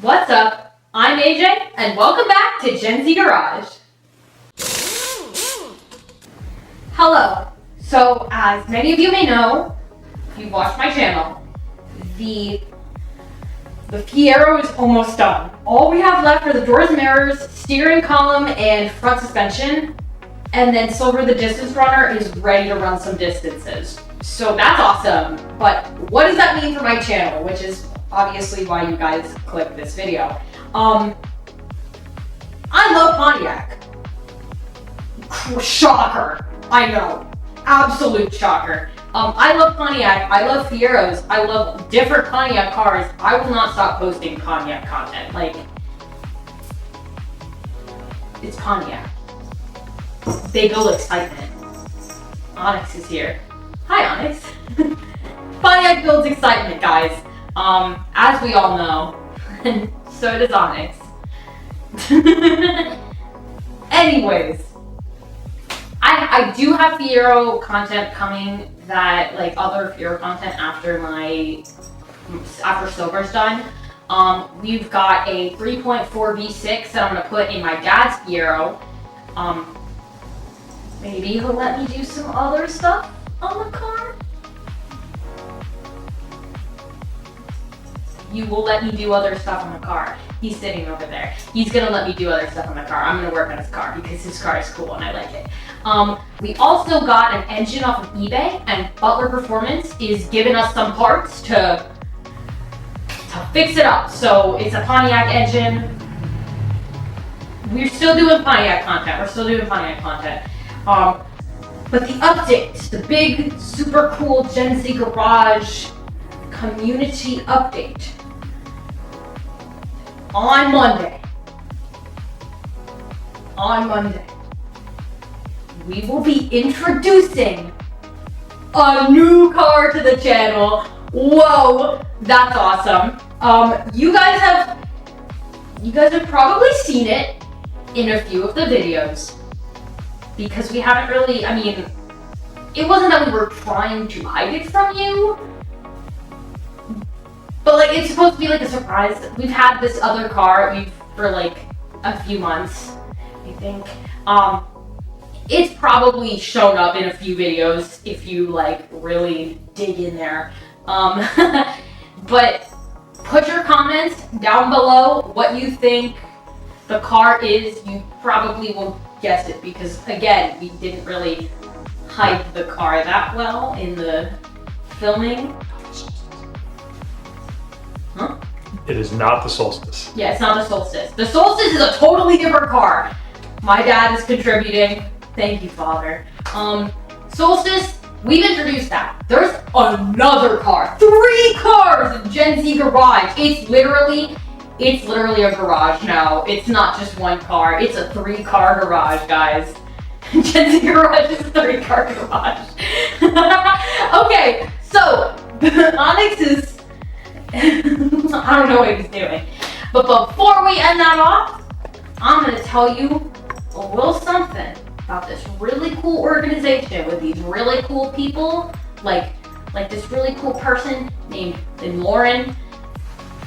What's up? I'm AJ, and welcome back to Gen Z Garage. Hello. So, as many of you may know, if you watch my channel, the Fiero is almost done. All we have left are the doors and mirrors, steering column, and front suspension. And then Silver the distance runner is ready to run some distances. So that's awesome. But what does that mean for my channel? Which is obviously why you guys click this video. I love Pontiac. Shocker. I know. Absolute shocker. I love Pontiac. I love Fieros. I love different Pontiac cars. I will not stop posting Pontiac content. Like, it's Pontiac. They build excitement. Onyx is here. Hi, Onyx. Pontiac builds excitement, guys. As we all know, and so does Onyx. Anyways, I do have Fiero content coming, that like other Fiero content after Silver's done. We've got a 3.4 V6 that I'm gonna put in my dad's Fiero. Maybe he'll let me do some other stuff on the car. You will let me do other stuff on the car. He's sitting over there. He's gonna let me do other stuff on the car. I'm gonna work on his car because his car is cool and I like it. We also got an engine off of eBay, and Butler Performance is giving us some parts to fix it up. So it's a Pontiac engine. We're still doing Pontiac content. But the update, the big, super cool Gen Z Garage community update. On Monday, we will be introducing a new car to the channel. Whoa, that's awesome. You guys have probably seen it in a few of the videos, because we haven't really, it wasn't that we were trying to hide it from you, but like it's supposed to be like a surprise. We've had this other car for like a few months, I think. It's probably shown up in a few videos if you like really dig in there. But put your comments down below what you think the car is. You probably will guess it, because again, we didn't really hide the car that well in the filming. Huh? It is not the Solstice. Yeah, it's not the Solstice. The Solstice is a totally different car. My dad is contributing. Thank you, Father. Solstice, we've introduced that. There's another car. 3 cars in Gen Z Garage. It's literally a garage now. It's not just one car. It's a 3-car garage, guys. Gen Z Garage is a 3-car garage. Okay, so Onyx is I don't know what he's doing. But before we end that off, I'm gonna tell you a little something about this really cool organization with these really cool people, like this really cool person named Lauren.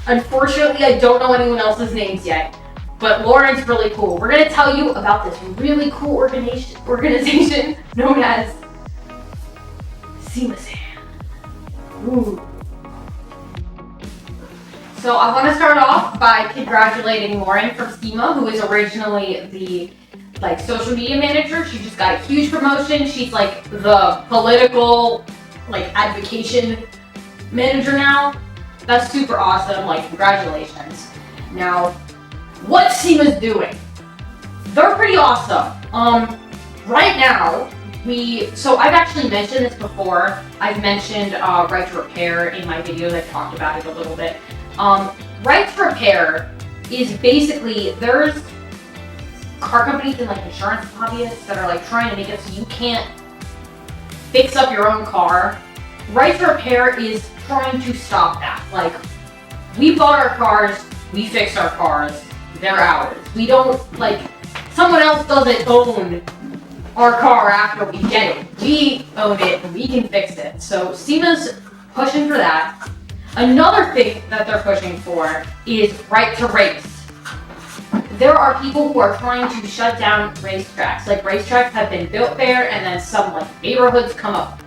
Unfortunately, I don't know anyone else's names yet, but Lauren's really cool. We're gonna tell you about this really cool organization known as SEMA. Ooh. So I want to start off by congratulating Lauren from SEMA, who is originally the social media manager. She just got a huge promotion. She's like the political advocacy manager now. That's super awesome. Congratulations. Now, what SEMA's doing? They're pretty awesome. Right now, I've actually mentioned this before. I've mentioned right to repair in my videos. I've talked about it a little bit. Right to repair is basically, there's car companies and insurance hobbyists that are trying to make it so you can't fix up your own car. Right to repair is trying to stop that. We bought our cars, we fixed our cars, they're ours. We don't, someone else doesn't own our car after we get it. We own it and we can fix it. So SEMA's pushing for that. Another thing that they're pushing for is right to race. There are people who are trying to shut down racetracks. Like, racetracks have been built there, and then some like neighborhoods come up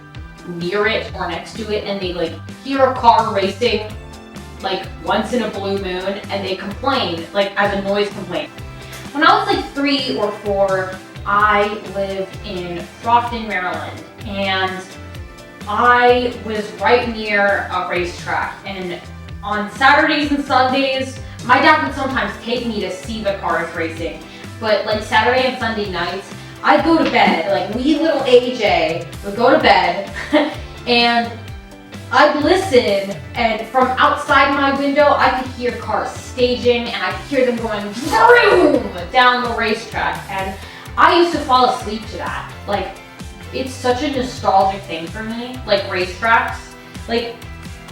near it or next to it, and they like hear a car racing like once in a blue moon, and they complain, like as a noise complaint. When I was like 3 or 4, I lived in Crofton, Maryland, and I was right near a racetrack, and on Saturdays and Sundays, my dad would sometimes take me to see the cars racing, but like Saturday and Sunday nights, I'd go to bed, like wee little AJ would go to bed, and I'd listen, and from outside my window, I could hear cars staging, and I could hear them going vroom down the racetrack, and I used to fall asleep to that. Like, it's such a nostalgic thing for me, like racetracks. Like,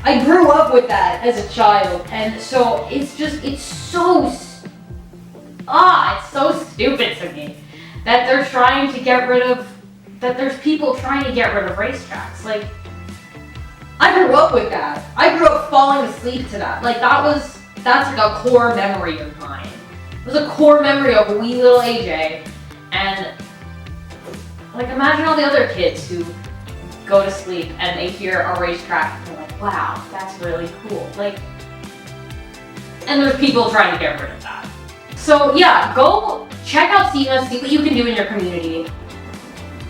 I grew up with that as a child, and so it's so stupid to me that they're trying to get rid of, that there's people trying to get rid of racetracks. Like, I grew up with that. I grew up falling asleep to that. Like, that's like a core memory of mine. It was a core memory of wee little AJ, and like, imagine all the other kids who go to sleep and they hear a racetrack and they're like, wow, that's really cool. Like, and there's people trying to get rid of that. So yeah, go check out SEMA, see what you can do in your community.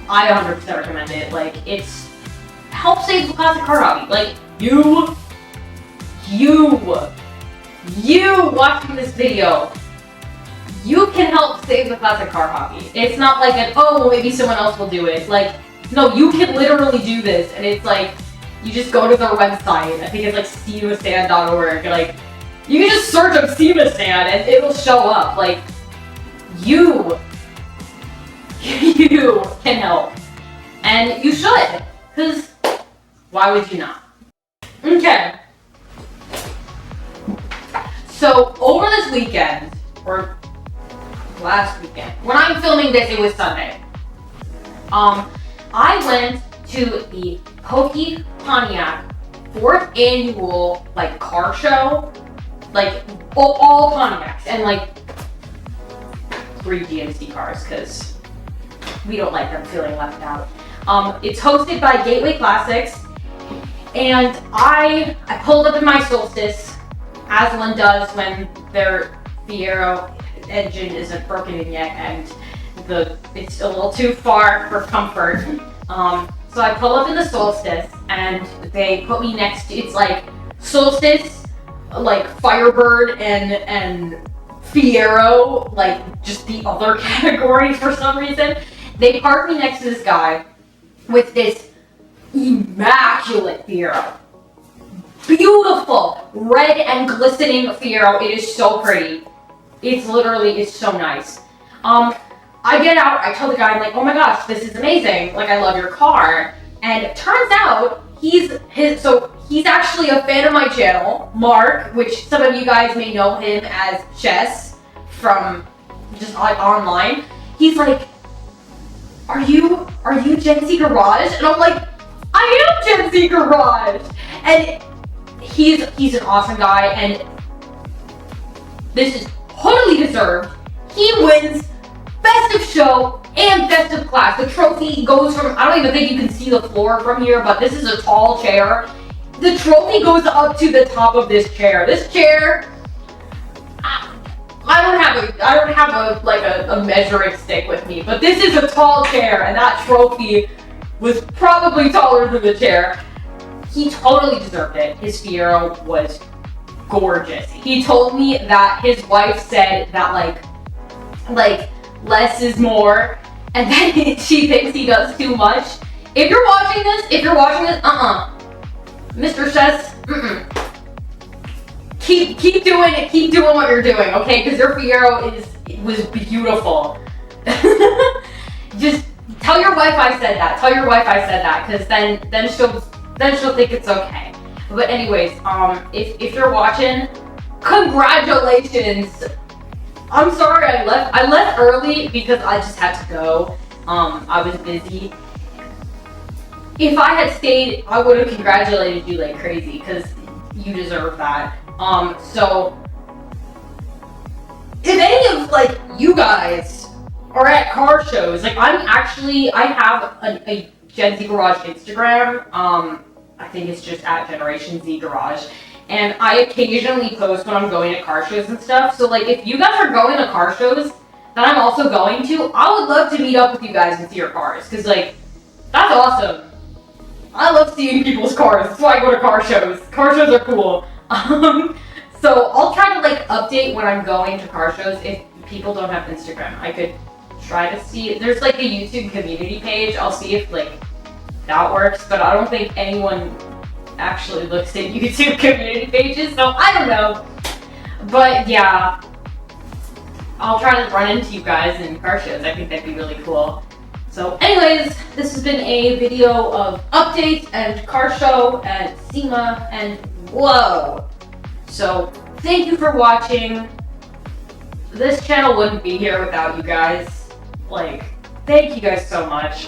I 100% recommend it. Like, it's help save the classic car hobby. Like, you watching this video, you can help save the classic car hobby. It's not like an, oh, maybe someone else will do it. Like, no, you can literally do this, and it's like, you just go to their website. I think it's like SEMAstand.org. Like, you can just search up SEMA Stand and it'll show up. Like, you can help. And you should, because why would you not? Okay. So, over this weekend, or last weekend, when I'm filming this, it was Sunday. I went to the POCI Pontiac 4th annual like car show, like all Pontiacs and like 3 GMC cars because we don't like them feeling left out. It's hosted by Gateway Classics, and I pulled up in my Solstice, as one does when their Fiero engine isn't broken in yet and it's a little too far for comfort. So I pull up in the Solstice and they put me next to, it's like Solstice, like Firebird and Fiero, like just the other categories for some reason. They parked me next to this guy with this immaculate Fiero. Beautiful, red and glistening Fiero. It is so pretty. It's so nice. I get out, I tell the guy, I'm like, oh my gosh, this is amazing. Like, I love your car. And it turns out he's actually a fan of my channel, Mark, which some of you guys may know him as Chess from just online. He's like, are you Gen Z Garage? And I'm like, I am Gen Z Garage. And he's an awesome guy, and this is totally deserved. He wins Best of Show and Best of Class. The trophy goes from, I don't even think you can see the floor from here, but this is a tall chair. The trophy goes up to the top of this chair. This chair, I don't have a measuring stick with me, but this is a tall chair, and that trophy was probably taller than the chair. He totally deserved it. His Fiero was gorgeous. He told me that his wife said that like less is more, and then she thinks he does too much. If you're watching this, Mr. Chess, keep doing it. Keep doing what you're doing, okay? Because your Fiero was beautiful. Just tell your wife I said that. Tell your wife I said that, because then she'll think it's okay. But anyways, if you're watching, congratulations. I'm sorry I left early because I just had to go. I was busy. If I had stayed, I would have congratulated you like crazy, because you deserve that. So if any of like you guys are at car shows, like I have a Gen Z Garage Instagram. I think it's just at Generation Z Garage. And I occasionally post when I'm going to car shows and stuff. So like if you guys are going to car shows that I'm also going to, I would love to meet up with you guys and see your cars. Cause like, that's awesome. I love seeing people's cars. That's why I go to car shows. Car shows are cool. So I'll try to like update when I'm going to car shows if people don't have Instagram. I could try to see, there's like a YouTube community page. I'll see if like that works, but I don't think anyone actually looks at YouTube community pages, so I don't know. But yeah, I'll try to run into you guys in car shows. I think that'd be really cool. So anyways, this has been a video of updates and car show and SEMA and whoa. So thank you for watching. This channel wouldn't be here without you guys. Like, thank you guys so much.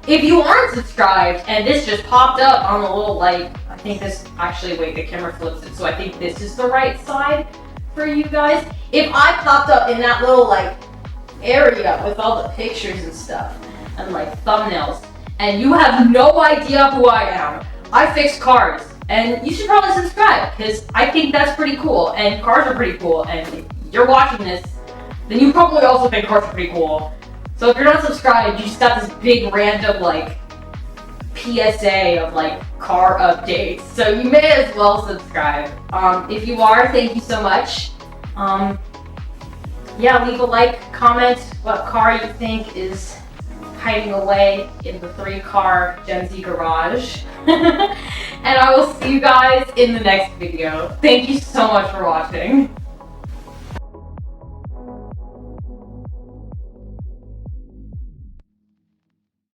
If you aren't subscribed and this just popped up on the little light, I think this actually, wait, the camera flips it, so I think this is the right side for you guys. If I popped up in that little like area with all the pictures and stuff and like thumbnails, and you have no idea who I am, I fix cars, and you should probably subscribe because I think that's pretty cool, and cars are pretty cool, and if you're watching this, then you probably also think cars are pretty cool. So if you're not subscribed, you just got this big random like PSA of like car updates. So you may as well subscribe. If you are, thank you so much. Yeah, leave a like, comment what car you think is hiding away in the 3-car Gen Z garage. And I will see you guys in the next video. Thank you so much for watching.